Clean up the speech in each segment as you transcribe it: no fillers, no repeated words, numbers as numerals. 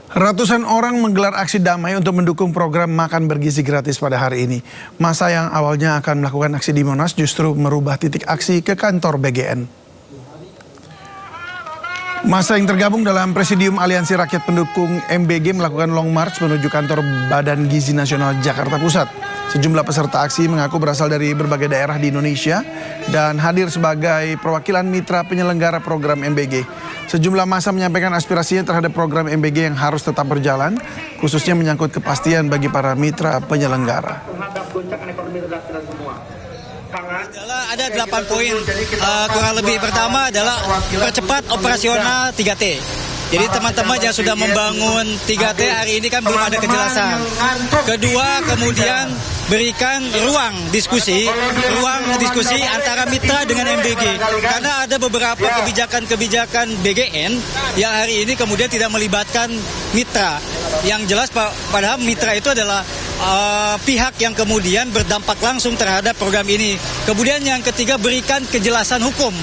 Ratusan orang menggelar aksi damai untuk mendukung program makan bergizi gratis pada hari ini. Masa yang awalnya akan melakukan aksi di Monas justru merubah titik aksi ke kantor BGN. Masa yang tergabung dalam Presidium Aliansi Rakyat Pendukung MBG melakukan long march menuju kantor Badan Gizi Nasional Jakarta Pusat. Sejumlah peserta aksi mengaku berasal dari berbagai daerah di Indonesia dan hadir sebagai perwakilan mitra penyelenggara program MBG. Sejumlah massa menyampaikan aspirasinya terhadap program MBG yang harus tetap berjalan, khususnya menyangkut kepastian bagi para mitra penyelenggara. Ada 8 poin, kurang lebih. Pertama adalah percepat operasional 3T. Jadi teman-teman yang sudah membangun 3T hari ini kan belum ada kejelasan. Kedua, kemudian berikan ruang diskusi antara mitra dengan MBG. Karena ada beberapa kebijakan BGN yang hari ini kemudian tidak melibatkan mitra. Yang jelas padahal mitra itu adalah pihak yang kemudian berdampak langsung terhadap program ini. Kemudian yang ketiga, berikan kejelasan hukum.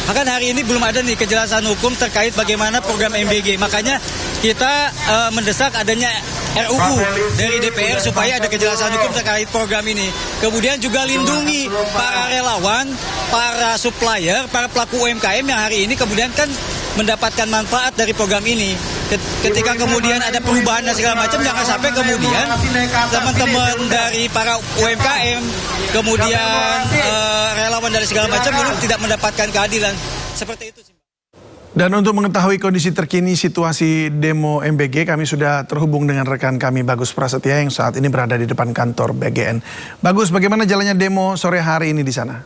Bahkan hari ini belum ada nih kejelasan hukum terkait bagaimana program MBG. Makanya kita mendesak adanya RUU dari DPR supaya ada kejelasan hukum terkait program ini. Kemudian juga lindungi para relawan, para supplier, para pelaku UMKM yang hari ini kemudian kan mendapatkan manfaat dari program ini. Ketika kemudian ada perubahan dan segala macam, jangan sampai kemudian teman-teman dari para UMKM, kemudian relawan dari segala macam ini tidak mendapatkan keadilan. Seperti itu sih. Dan untuk mengetahui kondisi terkini situasi demo MBG, kami sudah terhubung dengan rekan kami Bagus Prasetya yang saat ini berada di depan kantor BGN. Bagus, bagaimana jalannya demo sore hari ini di sana?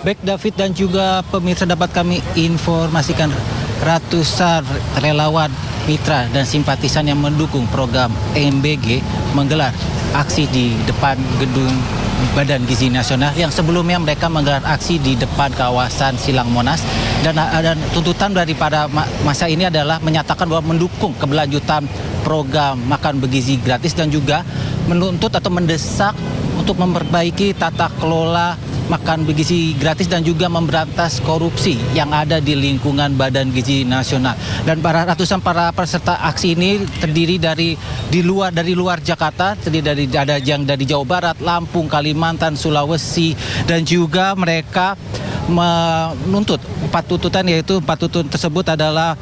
Baik David dan juga pemirsa, dapat kami informasikan ratusan relawan, mitra dan simpatisan yang mendukung program MBG menggelar aksi di depan gedung Badan Gizi Nasional yang sebelumnya mereka menggelar aksi di depan kawasan Silang Monas, dan tuntutan daripada masa ini adalah menyatakan bahwa mendukung keberlanjutan program makan bergizi gratis dan juga menuntut atau mendesak untuk memperbaiki tata kelola makan bergizi gratis dan juga memberantas korupsi yang ada di lingkungan Badan Gizi Nasional. Dan ratusan para peserta aksi ini terdiri dari luar Jakarta, terdiri ada yang dari Jawa Barat, Lampung, Kalimantan, Sulawesi, dan juga mereka menuntut 4 tuntutan, yaitu 4 tuntutan tersebut adalah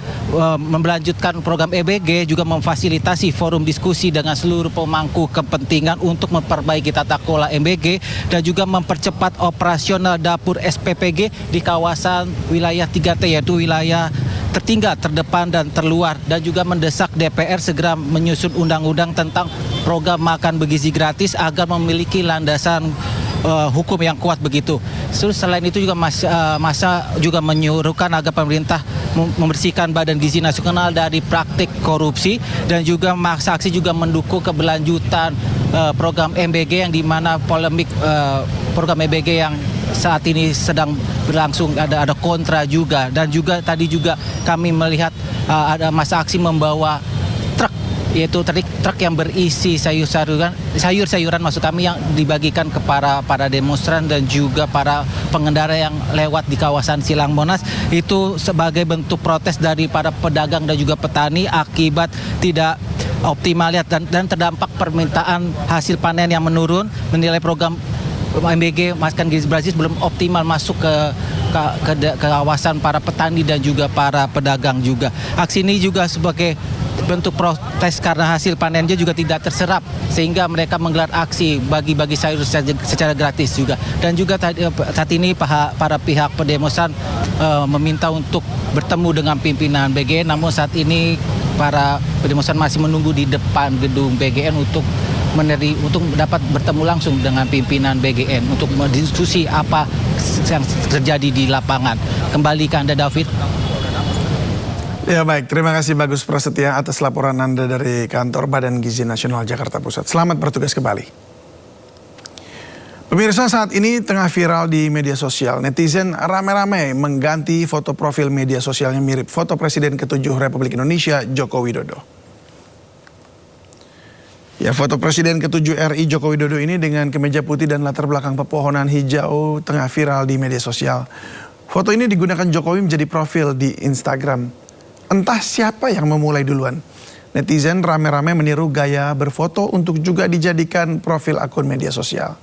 melanjutkan program EBG, juga memfasilitasi forum diskusi dengan seluruh pemangku kepentingan untuk memperbaiki tata kelola MBG dan juga mempercepat operasional dapur SPPG di kawasan wilayah 3T, yaitu wilayah tertinggal, terdepan, dan terluar, dan juga mendesak DPR segera menyusun undang-undang tentang program makan bergizi gratis agar memiliki landasan hukum yang kuat begitu. Selain itu juga masa juga menyuruhkan agar pemerintah membersihkan Badan Gizi Nasional dari praktik korupsi, dan juga masa aksi juga mendukung keberlanjutan program MBG yang dimana polemik program MBG yang saat ini sedang berlangsung ada kontra juga, dan juga tadi juga kami melihat ada masa aksi membawa truk, yaitu truk yang berisi sayur-sayuran maksud kami, yang dibagikan kepada para demonstran dan juga para pengendara yang lewat di kawasan Silang Monas. Itu sebagai bentuk protes dari para pedagang dan juga petani akibat tidak optimalnya dan terdampak permintaan hasil panen yang menurun, menilai program MBG makan gizi gratis belum optimal masuk ke kawasan para petani dan juga para pedagang juga. Aksi ini juga sebagai bentuk protes karena hasil panennya juga tidak terserap, sehingga mereka menggelar aksi bagi-bagi sayur secara gratis juga. Dan juga saat ini para pihak pendemonstran meminta untuk bertemu dengan pimpinan BGN, namun saat ini para pendemonstran masih menunggu di depan gedung BGN untuk dapat bertemu langsung dengan pimpinan BGN untuk berdiskusi apa yang terjadi di lapangan. Kembali ke Anda, David. Ya baik, terima kasih Bagus Prasetya atas laporan Anda dari kantor Badan Gizi Nasional Jakarta Pusat. Selamat bertugas kembali. Pemirsa, saat ini tengah viral di media sosial. Netizen ramai-ramai mengganti foto profil media sosialnya mirip foto Presiden ke-7 Republik Indonesia, Joko Widodo. Ya, foto Presiden ke-7 RI Joko Widodo ini dengan kemeja putih dan latar belakang pepohonan hijau tengah viral di media sosial. Foto ini digunakan Jokowi menjadi profil di Instagram. Entah siapa yang memulai duluan. Netizen rame-rame meniru gaya berfoto untuk juga dijadikan profil akun media sosial.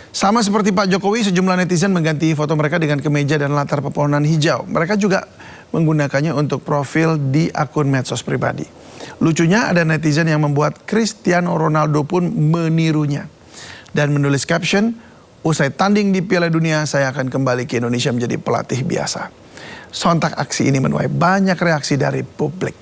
Sama seperti Pak Jokowi, sejumlah netizen mengganti foto mereka dengan kemeja dan latar pepohonan hijau. Mereka juga menggunakannya untuk profil di akun medsos pribadi. Lucunya ada netizen yang membuat Cristiano Ronaldo pun menirunya. Dan menulis caption, usai tanding di Piala Dunia, saya akan kembali ke Indonesia menjadi pelatih biasa. Sontak aksi ini menuai banyak reaksi dari publik.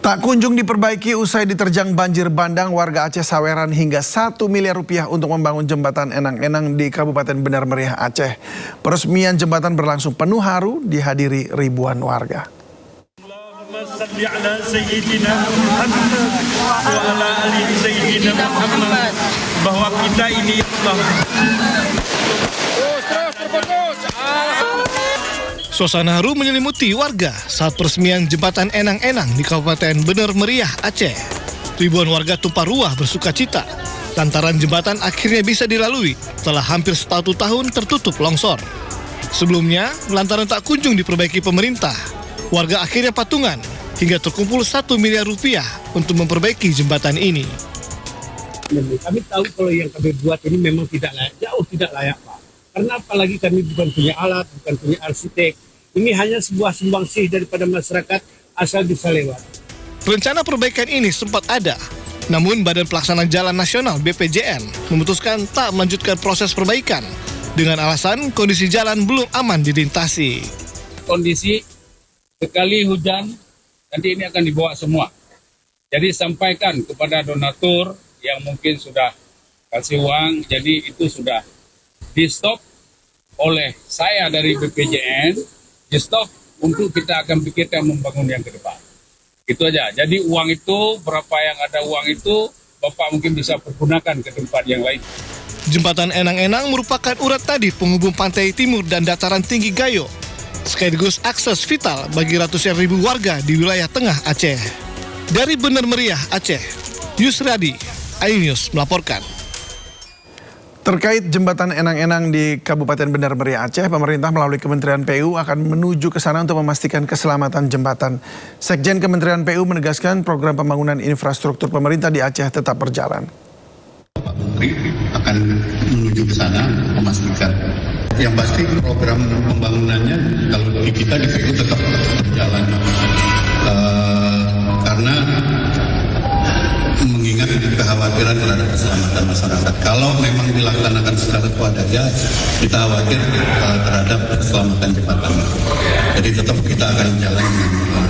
Tak kunjung diperbaiki usai diterjang banjir bandang, warga Aceh saweran hingga 1 miliar rupiah untuk membangun jembatan Enang-Enang di Kabupaten Benar Meriah, Aceh. Peresmian jembatan berlangsung penuh haru dihadiri ribuan warga. Bahwa kita ini Suasana haru menyelimuti warga saat peresmian jembatan Enang-Enang di Kabupaten Benar Meriah, Aceh. Ribuan warga tumpah ruah bersuka cita lantaran jembatan akhirnya bisa dilalui setelah hampir 1 tahun tertutup longsor. Sebelumnya, lantaran tak kunjung diperbaiki pemerintah, warga akhirnya patungan hingga terkumpul 1 miliar rupiah untuk memperbaiki jembatan ini. Kami tahu kalau yang kami buat ini memang tidak layak, jauh tidak layak, Pak. Karena apalagi kami bukan punya alat, bukan punya arsitek. Ini hanya sebuah sumbangsih daripada masyarakat asal bisa lewat. Rencana perbaikan ini sempat ada, namun Badan Pelaksana Jalan Nasional BPJN memutuskan tak melanjutkan proses perbaikan dengan alasan kondisi jalan belum aman dilintasi. kondisi sekali hujan nanti ini akan dibawa semua. Jadi sampaikan kepada donatur yang mungkin sudah kasih uang, jadi itu sudah di stop oleh saya dari BPJN, di stop untuk kita akan pikirkan membangun yang ke depan. Itu aja. Jadi uang itu, berapa yang ada uang itu, Bapak mungkin bisa pergunakan ke tempat yang lain. Jembatan Enang-Enang merupakan urat tadi penghubung pantai timur dan dataran tinggi Gayo, sekaligus akses vital bagi ratusan ribu warga di wilayah tengah Aceh. Dari Benar Meriah, Aceh, Yusradi, iNews melaporkan. Terkait jembatan Enang-Enang di Kabupaten Benar Meriah Aceh, pemerintah melalui Kementerian PU akan menuju ke sana untuk memastikan keselamatan jembatan. Sekjen Kementerian PU menegaskan program pembangunan infrastruktur pemerintah di Aceh tetap berjalan. Pak Menteri akan menuju ke sana memastikan. Yang pasti program pembangunannya kalau di kita di PU tetap berjalan. Karena mengingat kekhawatiran terhadap keselamatan masyarakat. Kalau memang dilaksanakan secara swadaya, kita khawatir terhadap keselamatan jembatan. Jadi tetap kita akan jalan dengan